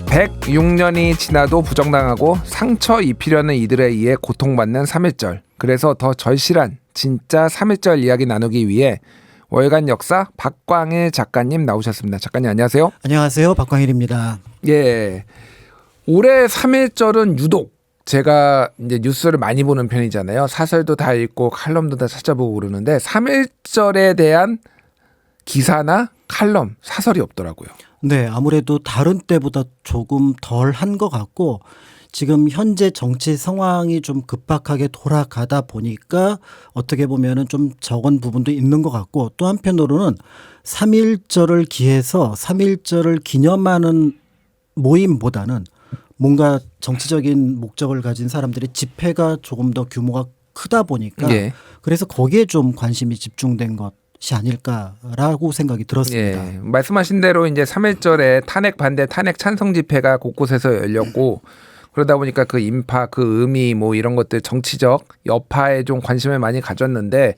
106년이 지나도 부정당하고 상처 입히려는 이들에 의해 고통받는 3.1절. 그래서 더 절실한 진짜 3.1절 이야기 나누기 위해 월간 역사 박광일 작가님 나오셨습니다. 작가님 안녕하세요. 안녕하세요. 박광일입니다. 예, 올해 3.1절은 유독 제가 이제 뉴스를 많이 보는 편이잖아요. 사설도 다 읽고 칼럼도 다 찾아보고 그러는데 3.1절에 대한 기사나 칼럼, 사설이 없더라고요. 네, 아무래도 다른 때보다 조금 덜 한 것 같고 지금 현재 정치 상황이 좀 급박하게 돌아가다 보니까 어떻게 보면은 좀 적은 부분도 있는 것 같고 또 한편으로는 3.1절을 기해서 3.1절을 기념하는 모임보다는 뭔가 정치적인 목적을 가진 사람들의 집회가 조금 더 규모가 크다 보니까 예. 그래서 거기에 좀 관심이 집중된 것이 아닐까라고 생각이 들었습니다. 예, 말씀하신 대로 이제 3.1절에 탄핵 반대, 탄핵 찬성 집회가 곳곳에서 열렸고 그러다 보니까 그 인파, 그 의미 뭐 이런 것들 정치적 여파에 좀 관심을 많이 가졌는데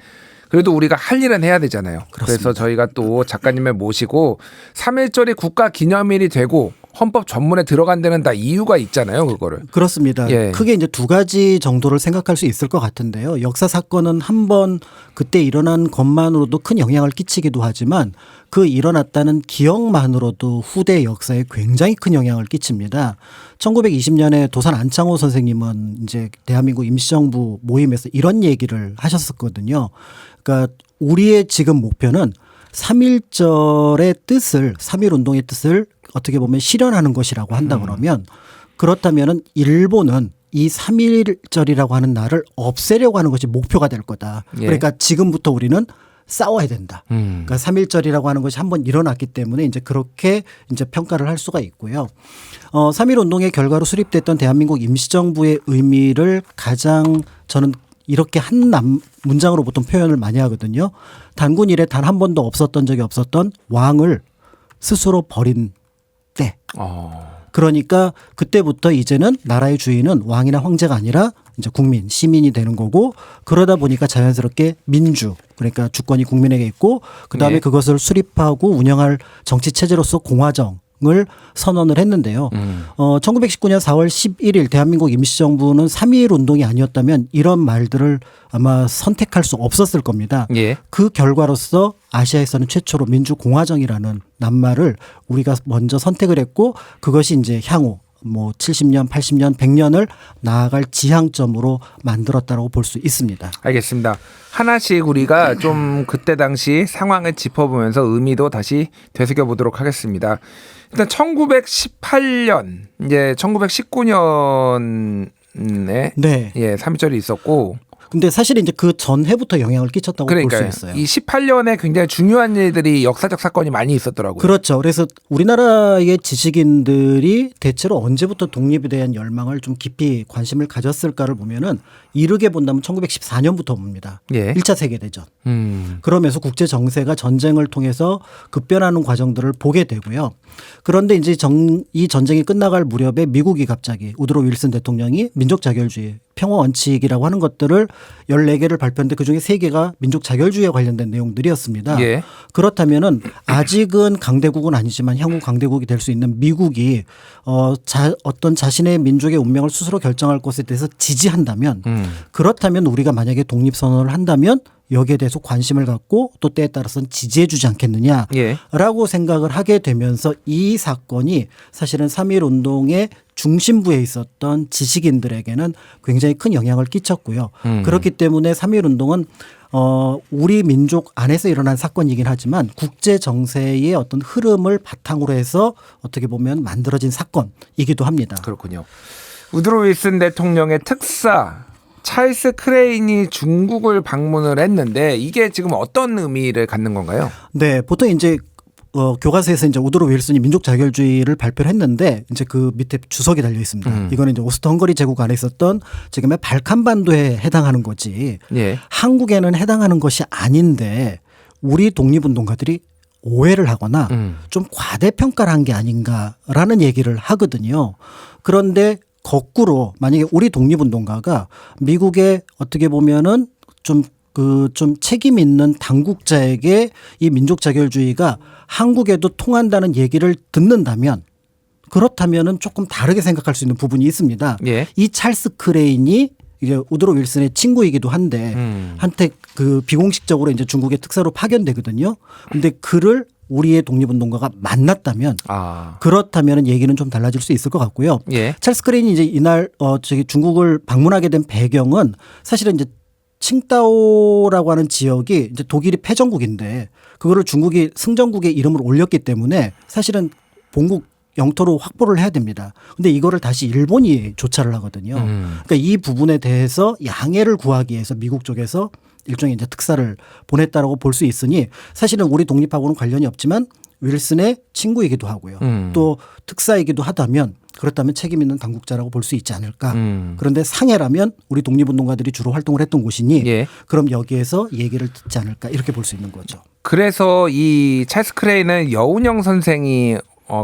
그래도 우리가 할 일은 해야 되잖아요. 그렇습니다. 그래서 저희가 또 작가님을 모시고 3.1절이 국가 기념일이 되고 헌법 전문에 들어간 데는 다 이유가 있잖아요. 그거를. 그렇습니다. 예. 크게 이제 두 가지 정도를 생각할 수 있을 것 같은데요. 역사 사건은 한번 그때 일어난 것만으로도 큰 영향을 끼치기도 하지만 그 일어났다는 기억만으로도 후대 역사에 굉장히 큰 영향을 끼칩니다. 1920년에 도산 안창호 선생님은 이제 대한민국 임시정부 모임에서 이런 얘기를 하셨었거든요. 그러니까 우리의 지금 목표는 3.1절의 뜻을 3.1운동의 뜻을 어떻게 보면 실현하는 것이라고 한다 그러면 그렇다면은 일본은 이 3.1절이라고 하는 날을 없애려고 하는 것이 목표가 될 거다. 예. 그러니까 지금부터 우리는 싸워야 된다. 그러니까 3.1절이라고 하는 것이 한번 일어났기 때문에 이제 그렇게 이제 평가를 할 수가 있고요. 3.1 운동의 결과로 수립됐던 대한민국 임시정부의 의미를 가장 저는 이렇게 한 문장으로 보통 표현을 많이 하거든요. 단군 이래 단 한 번도 없었던 적이 없었던 왕을 스스로 버린 때. 그러니까 그때부터 이제는 나라의 주인은 왕이나 황제가 아니라 이제 국민, 시민이 되는 거고 그러다 보니까 자연스럽게 민주 그러니까 주권이 국민에게 있고 그다음에 네. 그것을 수립하고 운영할 정치 체제로서 공화정 을 선언을 했는데요. 1919년 4월 11일 대한민국 임시정부는 3.1 운동이 아니었다면 이런 말들을 아마 선택할 수 없었을 겁니다. 예. 그 결과로서 아시아에서는 최초로 민주공화정이라는 낱말을 우리가 먼저 선택을 했고 그것이 이제 향후 뭐 70년, 80년, 100년을 나아갈 지향점으로 만들었다고 볼 수 있습니다. 알겠습니다. 하나씩 우리가 좀 그때 당시 상황을 짚어보면서 의미도 다시 되새겨보도록 하겠습니다. 일단 1918년, 이제 1919년에 네. 예, 3.1절이 있었고 근데 사실 이제 그 전해부터 영향을 끼쳤다고 볼 수 그러니까요. 있어요. 이 18년에 굉장히 중요한 일들이 역사적 사건이 많이 있었더라고요. 그렇죠. 그래서 우리나라의 지식인들이 대체로 언제부터 독립에 대한 열망을 좀 깊이 관심을 가졌을까를 보면은 이르게 본다면 1914년부터 봅니다. 예. 1차 세계대전. 그러면서 국제 정세가 전쟁을 통해서 급변하는 과정들을 보게 되고요. 그런데 이제 이 전쟁이 끝나갈 무렵에 미국이 갑자기 우드로 윌슨 대통령이 민족 자결주의 평화 원칙이라고 하는 것들을 14개를 발표했는데 그중에 3개가 민족 자결주의에 관련된 내용들이었습니다. 예. 그렇다면은 아직은 강대국은 아니지만 향후 강대국이 될 수 있는 미국이 어떤 자신의 민족의 운명을 스스로 결정할 것에 대해서 지지한다면 그렇다면 우리가 만약에 독립선언을 한다면 여기에 대해서 관심을 갖고 또 때에 따라서는 지지해 주지 않겠느냐라고 예. 생각을 하게 되면서 이 사건이 사실은 3.1 운동의 중심부에 있었던 지식인들에게는 굉장히 큰 영향을 끼쳤고요. 그렇기 때문에 3.1 운동은 우리 민족 안에서 일어난 사건이긴 하지만 국제 정세의 어떤 흐름을 바탕으로 해서 어떻게 보면 만들어진 사건이기도 합니다. 그렇군요. 우드로 윌슨 대통령의 특사 찰스 크레인이 중국을 방문을 했는데 이게 지금 어떤 의미를 갖는 건가요? 네, 보통 이제 교과서에서 이제 우드로 윌슨이 민족 자결주의를 발표를 했는데 이제 그 밑에 주석이 달려 있습니다. 이거는 이제 오스트 헝거리 제국 안에 있었던 지금의 발칸반도에 해당하는 거지. 예. 한국에는 해당하는 것이 아닌데 우리 독립운동가들이 오해를 하거나 좀 과대평가를 한 게 아닌가라는 얘기를 하거든요. 그런데 거꾸로 만약에 우리 독립운동가가 미국의 어떻게 보면은 좀 책임 있는 당국자에게 이 민족 자결주의가 한국에도 통한다는 얘기를 듣는다면 그렇다면은 조금 다르게 생각할 수 있는 부분이 있습니다. 예. 이 찰스 크레인이 이제 우드로 윌슨의 친구이기도 한데 한때 그 비공식적으로 이제 중국의 특사로 파견되거든요. 근데 그를 우리의 독립운동가가 만났다면 그렇다면 얘기는 좀 달라질 수 있을 것 같고요. 예. 찰스 크레인이 이제 이날 저기 중국을 방문하게 된 배경은 사실은 이제 칭다오라고 하는 지역이 이제 독일이 패전국인데 그거를 중국이 승전국의 이름을 올렸기 때문에 사실은 본국 영토로 확보를 해야 됩니다. 근데 이거를 다시 일본이 조차를 하거든요. 그러니까 이 부분에 대해서 양해를 구하기 위해서 미국 쪽에서 일종의 이제 특사를 보냈다라고 볼 수 있으니 사실은 우리 독립하고는 관련이 없지만 윌슨의 친구이기도 하고요. 또 특사이기도 하다면 그렇다면 책임 있는 당국자라고 볼 수 있지 않을까. 그런데 상해라면 우리 독립운동가들이 주로 활동을 했던 곳이니 예. 그럼 여기에서 얘기를 듣지 않을까 이렇게 볼 수 있는 거죠. 그래서 이 찰스 크레인은 여운형 선생이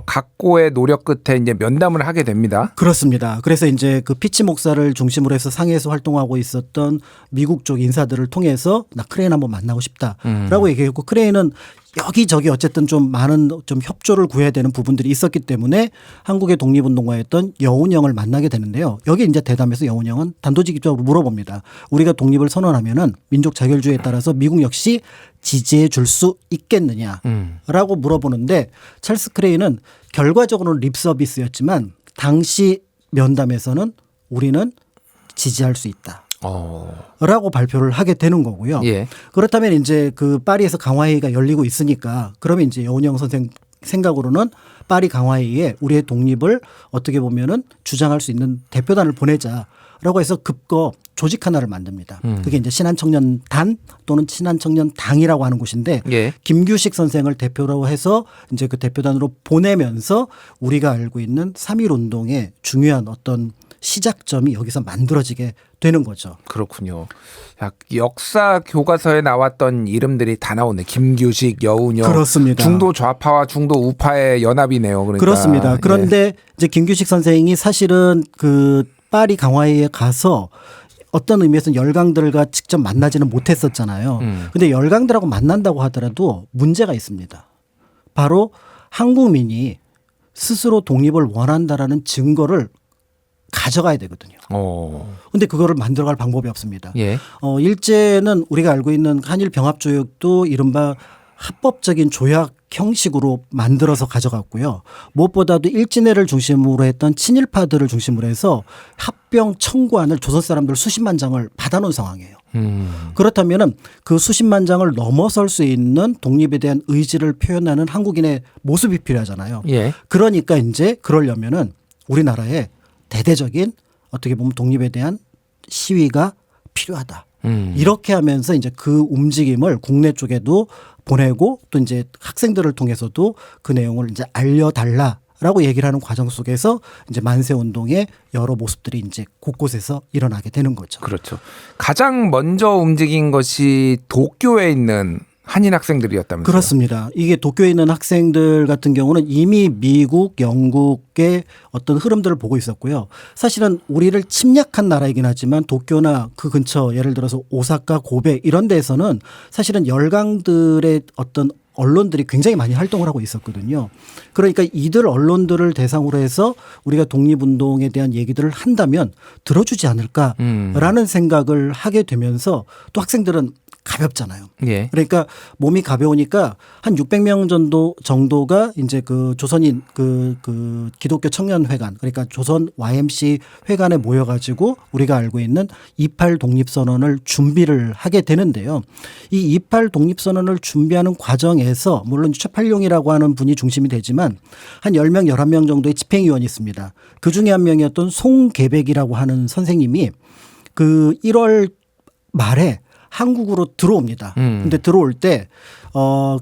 각고의 노력 끝에 이제 면담을 하게 됩니다. 그렇습니다. 그래서 이제 그 피치 목사를 중심으로 해서 상해에서 활동하고 있었던 미국 쪽 인사들을 통해서 나 크레인 한번 만나고 싶다라고 얘기했고 크레인은 여기저기 어쨌든 좀 많은 좀 협조를 구해야 되는 부분들이 있었기 때문에 한국의 독립운동가였던 여운형을 만나게 되는데요. 여기 이제 대담에서 여운형은 단도직입적으로 물어봅니다. 우리가 독립을 선언하면은 민족 자결주의에 따라서 미국 역시 지지해 줄 수 있겠느냐라고 물어보는데 찰스 크레인은 결과적으로는 립 서비스였지만 당시 면담에서는 우리는 지지할 수 있다. 라고 발표를 하게 되는 거고요. 예. 그렇다면 이제 그 파리에서 강화회의가 열리고 있으니까 그러면 이제 여운형 선생 생각으로는 파리 강화회의에 우리의 독립을 어떻게 보면은 주장할 수 있는 대표단을 보내자라고 해서 급거 조직 하나를 만듭니다. 그게 이제 신한청년단 또는 신한청년당이라고 하는 곳인데 예. 김규식 선생을 대표로 해서 이제 그 대표단으로 보내면서 우리가 알고 있는 3.1 운동의 중요한 어떤 시작점이 여기서 만들어지게 되는 거죠. 그렇군요. 역사 교과서에 나왔던 이름들이 다 나오네. 김규식, 여운형. 그렇습니다. 중도 좌파와 중도 우파의 연합이네요. 그러니까. 그렇습니다. 그런데 이제 김규식 선생이 사실은 그 파리 강화회에 가서 어떤 의미에서는 열강들과 직접 만나지는 못했었잖아요. 근데 열강들하고 만난다고 하더라도 문제가 있습니다. 바로 한국민이 스스로 독립을 원한다라는 증거를 가져가야 되거든요. 그런데 그거를 만들어갈 방법이 없습니다. 예. 일제는 우리가 알고 있는 한일 병합조약도 이른바 합법적인 조약 형식으로 만들어서 가져갔고요. 무엇보다도 일진회를 중심으로 했던 친일파들을 중심으로 해서 합병 청구안을 조선 사람들 수십만 장을 받아놓은 상황이에요. 그렇다면 그 수십만 장을 넘어설 수 있는 독립에 대한 의지를 표현하는 한국인의 모습이 필요하잖아요. 예. 그러니까 이제 그러려면은 우리나라에 대대적인 어떻게 보면 독립에 대한 시위가 필요하다. 이렇게 하면서 이제 그 움직임을 국내 쪽에도 보내고 또 이제 학생들을 통해서도 그 내용을 이제 알려달라라고 얘기를 하는 과정 속에서 이제 만세 운동의 여러 모습들이 이제 곳곳에서 일어나게 되는 거죠. 그렇죠. 가장 먼저 움직인 것이 도쿄에 있는 한인 학생들이었다면서요? 그렇습니다. 이게 도쿄에 있는 학생들 같은 경우는 이미 미국, 영국의 어떤 흐름들을 보고 있었고요. 사실은 우리를 침략한 나라이긴 하지만 도쿄나 그 근처 예를 들어서 오사카, 고베 이런 데에서는 사실은 열강들의 어떤 언론들이 굉장히 많이 활동을 하고 있었거든요. 그러니까 이들 언론들을 대상으로 해서 우리가 독립운동에 대한 얘기들을 한다면 들어주지 않을까라는 생각을 하게 되면서 또 학생들은 가볍잖아요. 예. 그러니까 몸이 가벼우니까 한 600명 정도가 이제 그 조선인 그 기독교 청년회관 그러니까 조선 YMC 회관에 모여가지고 우리가 알고 있는 28 독립선언을 준비를 하게 되는데요. 이 28 독립선언을 준비하는 과정에서 물론 최팔룡이라고 하는 분이 중심이 되지만 한 10명, 11명 정도의 집행위원이 있습니다. 그 중에 한 명이었던 송계백이라고 하는 선생님이 그 1월 말에 한국으로 들어옵니다. 근데 들어올 때,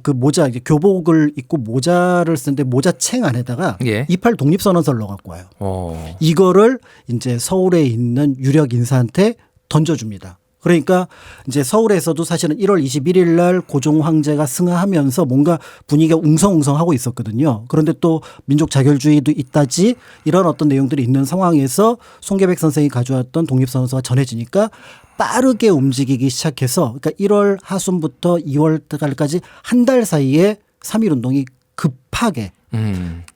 그 모자, 이제 교복을 입고 모자를 쓰는데 모자챙 안에다가 예. 28 독립선언서를 넣어갖고 와요. 이거를 이제 서울에 있는 유력 인사한테 던져줍니다. 그러니까 이제 서울에서도 사실은 1월 21일 날 고종 황제가 승하하면서 뭔가 분위기가 웅성웅성하고 있었거든요. 그런데 또 민족 자결주의도 있다지 이런 어떤 내용들이 있는 상황에서 송계백 선생이 가져왔던 독립선언서가 전해지니까 빠르게 움직이기 시작해서 그러니까 1월 하순부터 2월 달까지 한 달 사이에 3.1 운동이 급하게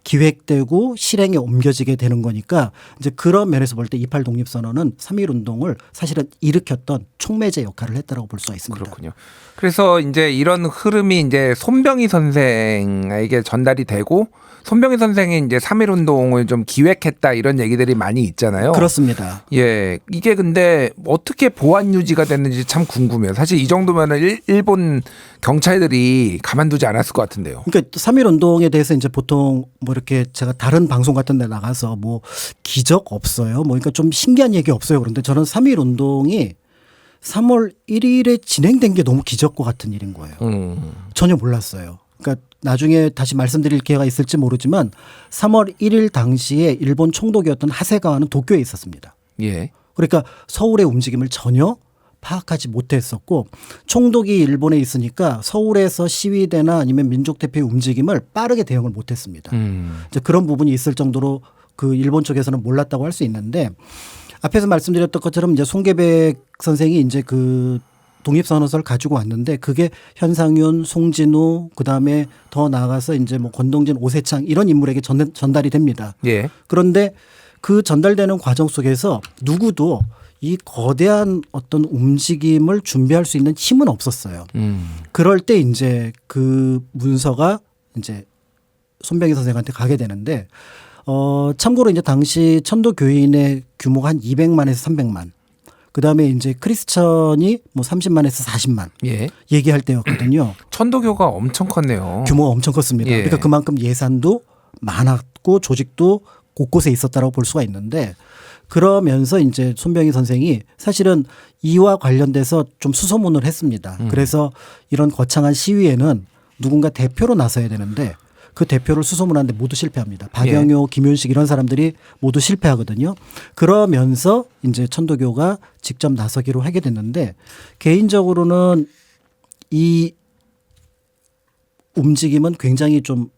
기획되고 실행에 옮겨지게 되는 거니까 이제 그런 면에서 볼 때 28 독립선언은 3.1 운동을 사실은 일으켰던 촉매제 역할을 했다라고 볼 수가 있습니다. 그렇군요. 그래서 이제 이런 흐름이 이제 손병희 선생에게 전달이 되고 손병희 선생이 이제 3.1 운동을 좀 기획했다 이런 얘기들이 많이 있잖아요. 그렇습니다. 예, 이게 근데 어떻게 보안 유지가 됐는지 참 궁금해요. 사실 이 정도면은 일본 경찰들이 가만두지 않았을 것 같은데요. 그러니까 3.1 운동에 대해서 이제 보통 뭐 이렇게 제가 다른 방송 같은 데 나가서 뭐 기적 없어요. 뭐 그러니까 좀 신기한 얘기 없어요. 그런데 저는 3.1 운동이 3월 1일에 진행된 게 너무 기적과 같은 일인 거예요. 전혀 몰랐어요. 그러니까 나중에 다시 말씀드릴 기회가 있을지 모르지만 3월 1일 당시에 일본 총독이었던 하세가와는 도쿄에 있었습니다. 예. 그러니까 서울의 움직임을 전혀 파악하지 못했었고 총독이 일본에 있으니까 서울에서 시위대나 아니면 민족대표의 움직임을 빠르게 대응을 못했습니다. 이제 그런 부분이 있을 정도로 그 일본 쪽에서는 몰랐다고 할 수 있는데 앞에서 말씀드렸던 것처럼 이제 송계백 선생이 이제 그 독립선언서를 가지고 왔는데 그게 현상윤, 송진우 그다음에 더 나아가서 이제 뭐 권동진, 오세창 이런 인물에게 전달이 됩니다. 예. 그런데 그 전달되는 과정 속에서 누구도 이 거대한 어떤 움직임을 준비할 수 있는 힘은 없었어요. 그럴 때 이제 그 문서가 이제 손병희 선생한테 가게 되는데 참고로 이제 당시 천도 교인의 규모가 한 200만에서 300만. 그다음에 이제 크리스천이 뭐 30만에서 40만 예. 얘기할 때였거든요. 천도교가 엄청 컸네요. 규모가 엄청 컸습니다. 예. 그러니까 그만큼 예산도 많았고 조직도 곳곳에 있었다라고 볼 수가 있는데 그러면서 이제 손병희 선생이 사실은 이와 관련돼서 좀 수소문을 했습니다. 그래서 이런 거창한 시위에는 누군가 대표로 나서야 되는데 그 대표를 수소문하는데 모두 실패합니다. 박영효, 김윤식 이런 사람들이 모두 실패하거든요. 그러면서 이제 천도교가 직접 나서기로 하게 됐는데 개인적으로는 이 움직임은 굉장히 좀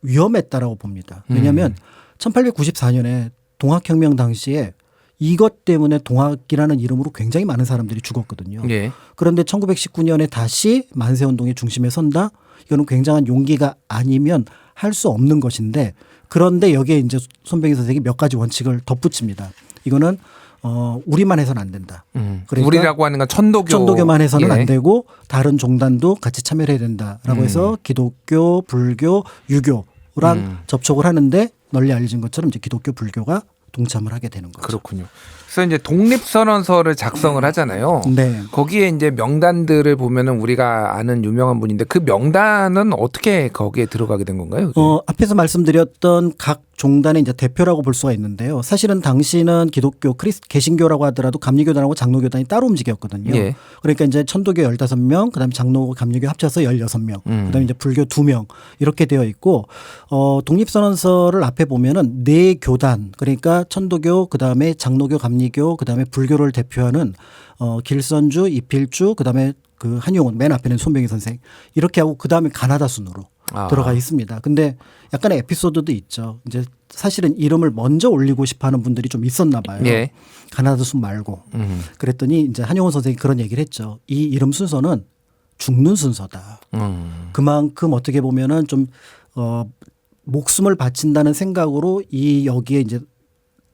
위험했다라고 봅니다. 왜냐하면 1894년에 동학혁명 당시에 이것 때문에 동학이라는 이름으로 굉장히 많은 사람들이 죽었거든요. 예. 그런데 1919년에 다시 만세운동의 중심에 선다? 이거는 굉장한 용기가 아니면 할 수 없는 것인데 그런데 여기에 이제 손병희 선생이 몇 가지 원칙을 덧붙입니다. 이거는 우리만 해서는 안 된다. 그러니까 우리라고 하는 건 천도교만 해서는 예. 안 되고 다른 종단도 같이 참여를 해야 된다라고 해서 기독교, 불교, 유교랑 접촉을 하는데 널리 알려진 것처럼 이제 기독교, 불교가 동참을 하게 되는 거죠. 그렇군요. 그래서 이제 독립선언서를 작성을 하잖아요. 네. 거기에 이제 명단들을 보면은 우리가 아는 유명한 분인데 그 명단은 어떻게 거기에 들어가게 된 건가요? 앞에서 말씀드렸던 각 종단의 이제 대표라고 볼 수가 있는데요. 사실은 당시는 기독교, 개신교라고 하더라도 감리교단하고 장로교단이 따로 움직였거든요. 예. 그러니까 이제 천도교 15명, 그다음에 장로, 감리교 합쳐서 16명, 그다음에 이제 불교 2명 이렇게 되어 있고 독립선언서를 앞에 보면은 네 교단, 그러니까 천도교, 그다음에 장로교, 감리교, 그다음에 불교를 대표하는 길선주, 이필주, 그다음에 그 한용운 맨 앞에는 손병희 선생 이렇게 하고 그다음에 가나다 순으로 들어가 있습니다. 근데 약간의 에피소드도 있죠. 이제 사실은 이름을 먼저 올리고 싶어 하는 분들이 좀 있었나 봐요. 예. 가나다 순 말고. 그랬더니 이제 한용운 선생이 그런 얘기를 했죠. 이 이름 순서는 죽는 순서다. 그만큼 어떻게 보면은 좀 목숨을 바친다는 생각으로 이 여기에 이제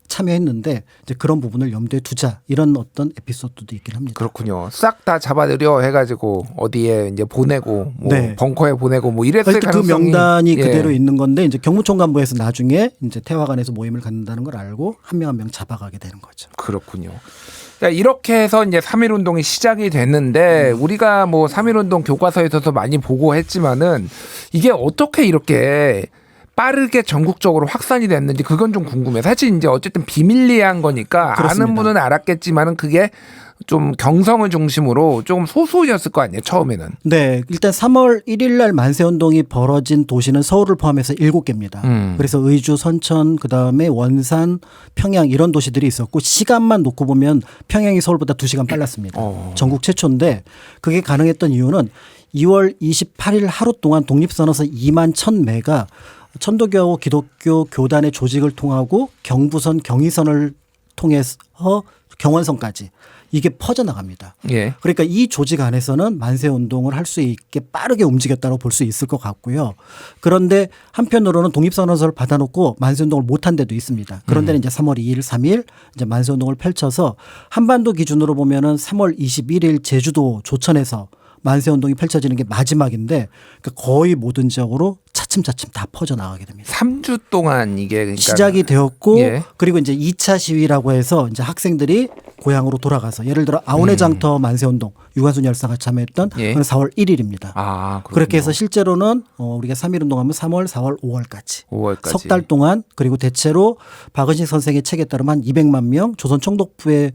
참여했는데 이제 그런 부분을 염두에 두자 이런 어떤 에피소드도 있긴 합니다. 그렇군요. 싹 다 잡아들여 해가지고 어디에 이제 보내고 뭐 네. 벙커에 보내고 뭐 이랬을 그 가능성이 명단이 예. 그대로 있는 건데 이제 경무총관부에서 나중에 이제 태화관에서 모임을 갖는다는 걸 알고 한 명 한 명 잡아가게 되는 거죠. 그렇군요. 그러니까 이렇게 해서 이제 3.1 운동이 시작이 됐는데 우리가 뭐 3.1 운동 교과서에서도 많이 보고 했지만은 이게 어떻게 이렇게 빠르게 전국적으로 확산이 됐는지 그건 좀 궁금해요. 사실 이제 어쨌든 비밀리한 거니까 그렇습니다. 아는 분은 알았겠지만은 그게 좀 경성을 중심으로 조금 소수였을 거 아니에요, 처음에는. 네. 일단 3월 1일 날 만세운동이 벌어진 도시는 서울을 포함해서 7개입니다. 그래서 의주, 선천, 그다음에 원산, 평양 이런 도시들이 있었고 시간만 놓고 보면 평양이 서울보다 2시간 빨랐습니다. 전국 최초인데 그게 가능했던 이유는 2월 28일 하루 동안 독립선언서 2만 1,000매가 천도교하고 기독교 교단의 조직을 통하고 경부선, 경의선을 통해서 경원선까지 이게 퍼져나갑니다. 예. 그러니까 이 조직 안에서는 만세운동을 할 수 있게 빠르게 움직였다고 볼 수 있을 것 같고요. 그런데 한편으로는 독립선언서를 받아놓고 만세운동을 못한 데도 있습니다. 그런 데는 이제 3월 2일, 3일 이제 만세운동을 펼쳐서 한반도 기준으로 보면은 3월 21일 제주도 조천에서 만세운동이 펼쳐지는 게 마지막인데 그러니까 거의 모든 지역으로 차츰차츰 다 퍼져나가게 됩니다. 3주 동안 이게 그러니까 시작이 되었고 예. 그리고 이제 2차 시위라고 해서 이제 학생들이 고향으로 돌아가서 예를 들어 아우네 장터 만세운동 유관순 열사가 참여했던 예. 그건 4월 1일입니다. 아, 그렇군요. 그렇게 해서 실제로는 우리가 3.1 운동하면 3월, 4월, 5월까지 5월까지 석 달 동안 그리고 대체로 박은식 선생의 책에 따르면 한 200만 명, 조선 총독부의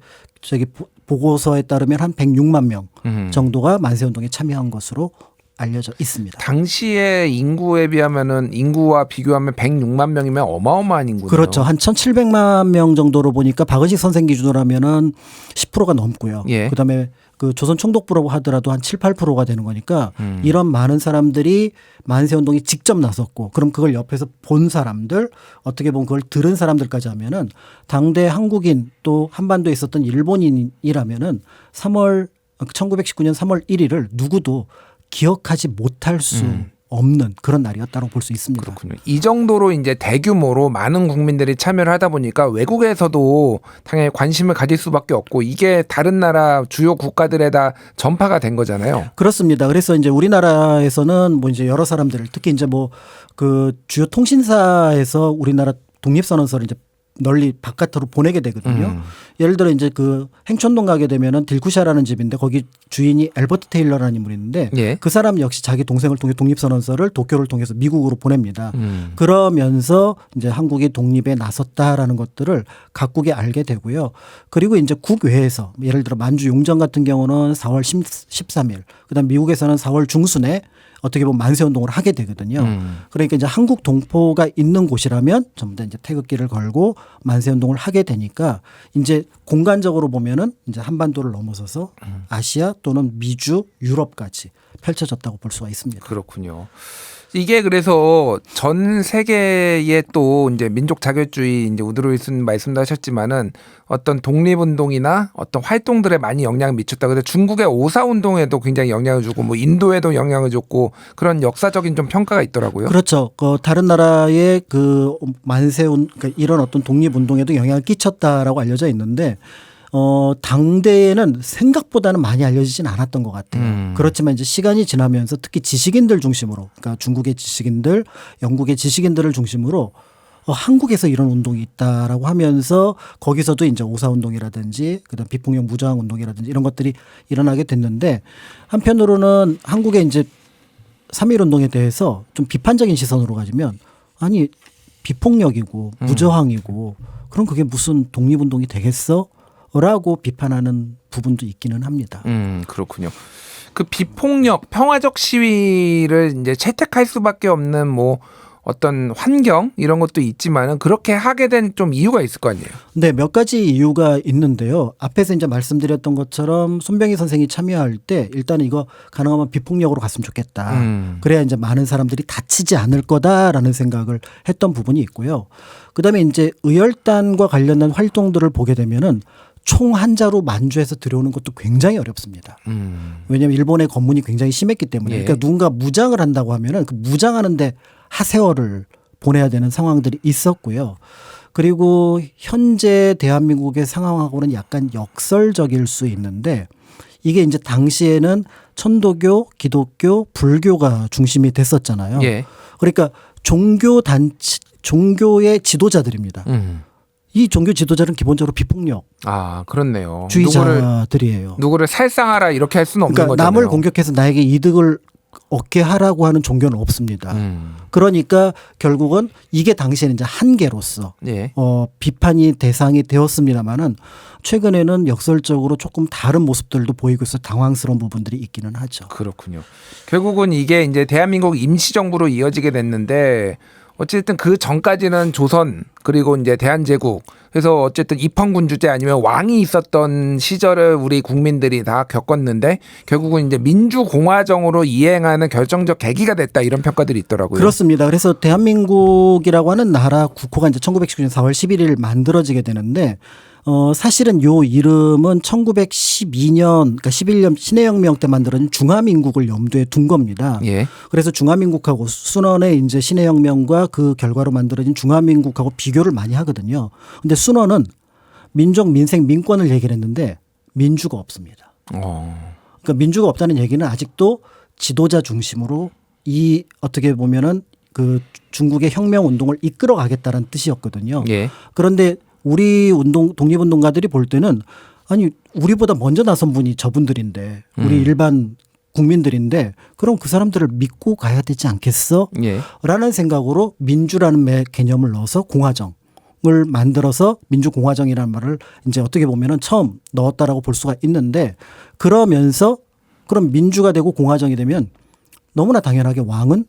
보고서에 따르면 한 106만 명 정도가 만세운동에 참여한 것으로 알려져 있습니다. 당시의 인구에 비하면은 인구와 비교하면 106만 명이면 어마어마한 인구네요. 그렇죠. 한 1,700만 명 정도로 보니까 박은식 선생 기준으로 하면은 10%가 넘고요. 예. 그다음에 그 조선 총독부라고 하더라도 한 7, 8%가 되는 거니까 이런 많은 사람들이 만세운동에 직접 나섰고 그럼 그걸 옆에서 본 사람들 어떻게 보면 그걸 들은 사람들까지 하면은 당대 한국인 또 한반도에 있었던 일본인이라면은 1919년 3월 1일을 누구도 기억하지 못할 수 없는 그런 날이었다고 볼 수 있습니다. 그렇군요. 이 정도로 이제 대규모로 많은 국민들이 참여를 하다 보니까 외국에서도 당연히 관심을 가질 수밖에 없고 이게 다른 나라 주요 국가들에다 전파가 된 거잖아요. 그렇습니다. 그래서 이제 우리나라에서는 뭐 이제 여러 사람들 특히 이제 뭐 그 주요 통신사에서 우리나라 독립선언서를 이제 널리 바깥으로 보내게 되거든요. 예를 들어 이제 그 행천동 가게 되면은 딜쿠샤라는 집인데 거기 주인이 엘버트 테일러라는 인물이 있는데 예. 그 사람 역시 자기 동생을 통해 독립선언서를 도쿄를 통해서 미국으로 보냅니다. 그러면서 이제 한국이 독립에 나섰다라는 것들을 각국이 알게 되고요. 그리고 이제 국외에서 예를 들어 만주 용정 같은 경우는 4월 13일 그다음 미국에서는 4월 중순에 어떻게 보면 만세운동을 하게 되거든요. 그러니까 이제 한국 동포가 있는 곳이라면 전부 다 이제 태극기를 걸고 만세운동을 하게 되니까 이제 공간적으로 보면은 이제 한반도를 넘어서서 아시아 또는 미주, 유럽까지 펼쳐졌다고 볼 수가 있습니다. 그렇군요. 이게 그래서 전 세계에 또 이제 민족 자결주의 이제 우드로 윌슨 말씀도 하셨지만은 어떤 독립운동이나 어떤 활동들에 많이 영향을 미쳤다. 근데 중국의 오사 운동에도 굉장히 영향을 주고 뭐 인도에도 영향을 줬고 그런 역사적인 좀 평가가 있더라고요. 그렇죠. 다른 나라의 그 그러니까 이런 어떤 독립운동에도 영향을 끼쳤다라고 알려져 있는데 당대에는 생각보다는 많이 알려지진 않았던 것 같아요. 그렇지만 이제 시간이 지나면서 특히 지식인들 중심으로, 그러니까 중국의 지식인들, 영국의 지식인들을 중심으로 한국에서 이런 운동이 있다라고 하면서 거기서도 이제 오사운동이라든지 그다음 비폭력 무저항 운동이라든지 이런 것들이 일어나게 됐는데 한편으로는 한국의 이제 3.1 운동에 대해서 좀 비판적인 시선으로 가지면 아니 비폭력이고 무저항이고 그럼 그게 무슨 독립운동이 되겠어? 라고 비판하는 부분도 있기는 합니다. 그렇군요. 그 비폭력 평화적 시위를 이제 채택할 수밖에 없는 뭐 어떤 환경 이런 것도 있지만은 그렇게 하게 된 좀 이유가 있을 거 아니에요. 네, 몇 가지 이유가 있는데요. 앞에서 이제 말씀드렸던 것처럼 손병희 선생이 참여할 때 일단 이거 가능하면 비폭력으로 갔으면 좋겠다. 그래야 이제 많은 사람들이 다치지 않을 거다라는 생각을 했던 부분이 있고요. 그다음에 이제 의열단과 관련된 활동들을 보게 되면은 총 한 자루 만주에서 들여오는 것도 굉장히 어렵습니다. 왜냐하면 일본의 검문이 굉장히 심했기 때문에. 예. 그러니까 누군가 무장을 한다고 하면은 그 무장하는데 하세월을 보내야 되는 상황들이 있었고요. 그리고 현재 대한민국의 상황하고는 약간 역설적일 수 있는데 이게 이제 당시에는 천도교, 기독교, 불교가 중심이 됐었잖아요. 예. 그러니까 종교의 지도자들입니다. 이 종교 지도자는 기본적으로 비폭력 아, 그렇네요. 주의자들이에요. 누구를 살상하라 이렇게 할 수는 없는 그러니까 거잖아요. 남을 공격해서 나에게 이득을 얻게 하라고 하는 종교는 없습니다. 그러니까 결국은 이게 당시에는 이제 한계로서 예. 비판이 대상이 되었습니다만은 최근에는 역설적으로 조금 다른 모습들도 보이고 있어 당황스러운 부분들이 있기는 하죠. 그렇군요. 결국은 이게 이제 대한민국 임시정부로 이어지게 됐는데 어쨌든 그 전까지는 조선 그리고 이제 대한제국 그래서 어쨌든 입헌군주제 아니면 왕이 있었던 시절을 우리 국민들이 다 겪었는데 결국은 이제 민주공화정으로 이행하는 결정적 계기가 됐다 이런 평가들이 있더라고요. 그렇습니다. 그래서 대한민국이라고 하는 나라 국호가 이제 1919년 4월 11일 만들어지게 되는데 사실은 요 이름은 1912년, 그러니까 11년 신해혁명 때 만들어진 중화민국을 염두에 둔 겁니다. 예. 그래서 중화민국하고 순원의 이제 신해혁명과 그 결과로 만들어진 중화민국하고 비교를 많이 하거든요. 근데 순원은 민족, 민생, 민권을 얘기를 했는데 민주가 없습니다. 그러니까 민주가 없다는 얘기는 아직도 지도자 중심으로 이 어떻게 보면은 그 중국의 혁명 운동을 이끌어 가겠다는 뜻이었거든요. 예. 그런데 우리 독립운동가들이 볼 때는 아니 우리보다 먼저 나선 분이 저분들인데 우리 일반 국민들인데 그럼 그 사람들을 믿고 가야 되지 않겠어? 예. 라는 생각으로 민주라는 개념을 넣어서 공화정을 만들어서 민주공화정이라는 말을 이제 어떻게 보면은 처음 넣었다라고 볼 수가 있는데 그러면서 그럼 민주가 되고 공화정이 되면 너무나 당연하게 왕은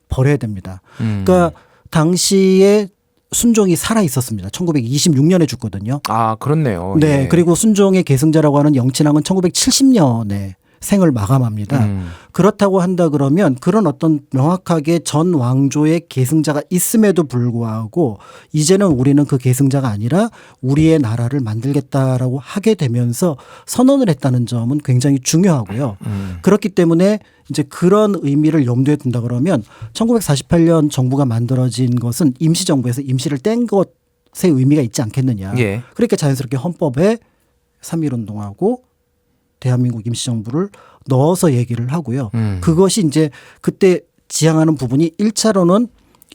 버려야 됩니다. 그러니까 당시에 순종이 살아 있었습니다. 1926년에 죽거든요. 아, 그렇네요. 네. 예. 그리고 순종의 계승자라고 하는 영친왕은 1970년에 생을 마감합니다. 그렇다고 한다 그러면 그런 어떤 명확하게 전 왕조의 계승자가 있음에도 불구하고 이제는 우리는 그 계승자가 아니라 우리의 나라를 만들겠다라고 하게 되면서 선언을 했다는 점은 굉장히 중요하고요. 그렇기 때문에 이제 그런 의미를 염두에 둔다 그러면 1948년 정부가 만들어진 것은 임시정부에서 임시를 뗀 것의 의미가 있지 않겠느냐. 예. 그러니까 자연스럽게 헌법에 3.1운동하고 대한민국 임시정부를 넣어서 얘기를 하고요. 그것이 이제 그때 지향하는 부분이 1차로는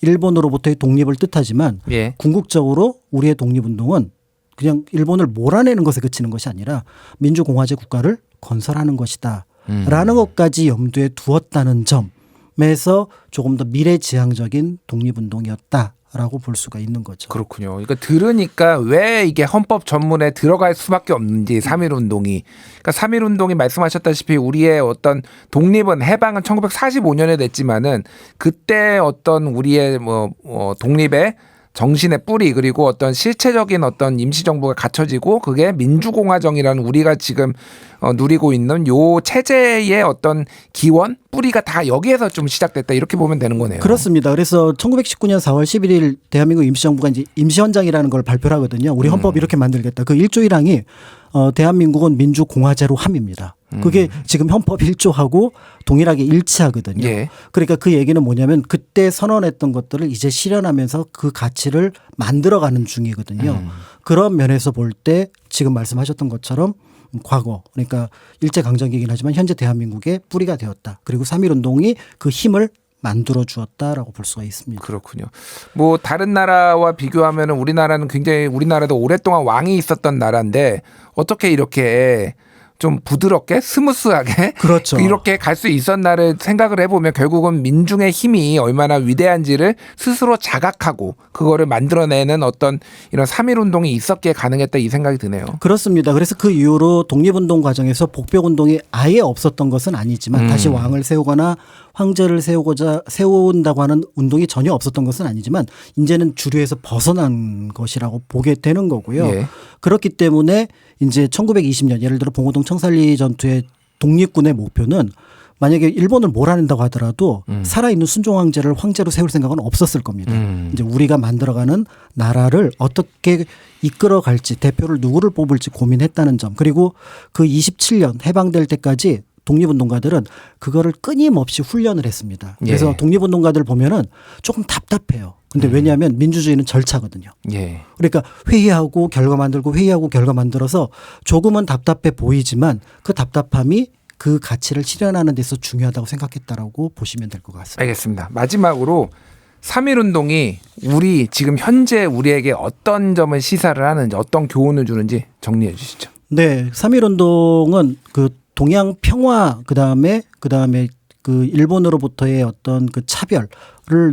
일본으로부터의 독립을 뜻하지만 예. 궁극적으로 우리의 독립운동은 그냥 일본을 몰아내는 것에 그치는 것이 아니라 민주공화제 국가를 건설하는 것이다. 라는 것까지 염두에 두었다는 점에서 조금 더 미래지향적인 독립운동이었다라고 볼 수가 있는 거죠. 그렇군요. 그러니까 들으니까 왜 이게 헌법 전문에 들어갈 수밖에 없는지 3.1운동이. 그러니까 3.1운동이 말씀하셨다시피 우리의 어떤 독립은 해방은 1945년에 됐지만은 그때 어떤 우리의 독립의 정신의 뿌리 그리고 어떤 실체적인 어떤 임시정부가 갖춰지고 그게 민주공화정이라는 우리가 지금 누리고 있는 요 체제의 어떤 기원 뿌리가 다 여기에서 좀 시작됐다 이렇게 보면 되는 거네요. 그렇습니다. 그래서 1919년 4월 11일 대한민국 임시정부가 이제 임시헌장이라는 걸 발표를 하거든요. 우리 헌법 이렇게 만들겠다. 그 1조 1항이 대한민국은 민주공화제로 함입니다. 그게 지금 헌법 1조하고 동일하게 일치하거든요. 예. 그러니까 그 얘기는 뭐냐면 그때 선언했던 것들을 이제 실현하면서 그 가치를 만들어가는 중이거든요. 그런 면에서 볼 때 지금 말씀하셨던 것처럼 과거 그러니까 일제강점기이긴 하지만 현재 대한민국의 뿌리가 되었다. 그리고 3.1운동이 그 힘을 만들어 주었다라고 볼 수가 있습니다. 그렇군요. 뭐 다른 나라와 비교하면 우리나라는 굉장히 우리나라도 오랫동안 왕이 있었던 나라인데 어떻게 이렇게 좀 부드럽게 스무스하게 그렇죠. 이렇게 갈 수 있었나를 생각을 해보면 결국은 민중의 힘이 얼마나 위대한지를 스스로 자각하고 그거를 만들어내는 어떤 이런 3.1운동이 있었기에 가능했다 이 생각이 드네요. 그렇습니다. 그래서 그 이후로 독립운동 과정에서 복병운동이 아예 없었던 것은 아니지만 다시 왕을 세우거나 황제를 세운다고 하는 운동이 전혀 없었던 것은 아니지만 이제는 주류에서 벗어난 것이라고 보게 되는 거고요. 예. 그렇기 때문에 이제 1920년 예를 들어 봉오동 청산리 전투의 독립군의 목표는 만약에 일본을 몰아낸다고 하더라도 살아있는 순종 황제로 세울 생각은 없었을 겁니다. 이제 우리가 만들어가는 나라를 어떻게 이끌어갈지 대표를 누구를 뽑을지 고민했다는 점 그리고 그 27년 해방될 때까지 독립운동가들은 그거를 끊임없이 훈련을 했습니다. 그래서 예. 독립운동가들 보면은 조금 답답해요. 근데 왜냐하면 민주주의는 절차거든요. 예. 그러니까 회의하고 결과 만들고 회의하고 결과 만들어서 조금은 답답해 보이지만 그 답답함이 그 가치를 실현하는 데서 중요하다고 생각했다라고 보시면 될 것 같습니다. 알겠습니다. 마지막으로 3.1운동이 우리 지금 현재 우리에게 어떤 점을 시사를 하는지 어떤 교훈을 주는지 정리해 주시죠. 네. 3.1운동은 그 동양 평화 그다음에 그 일본으로부터의 어떤 그 차별을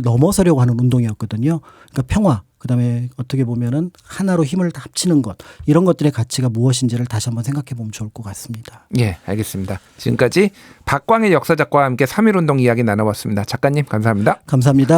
넘어서려고 하는 운동이었거든요. 그러니까 평화 그다음에 어떻게 보면은 하나로 힘을 합치는 것 이런 것들의 가치가 무엇인지를 다시 한번 생각해 보면 좋을 것 같습니다. 예, 알겠습니다. 지금까지 박광일 역사작가와 함께 3.1운동 이야기 나눠봤습니다. 작가님 감사합니다. 감사합니다.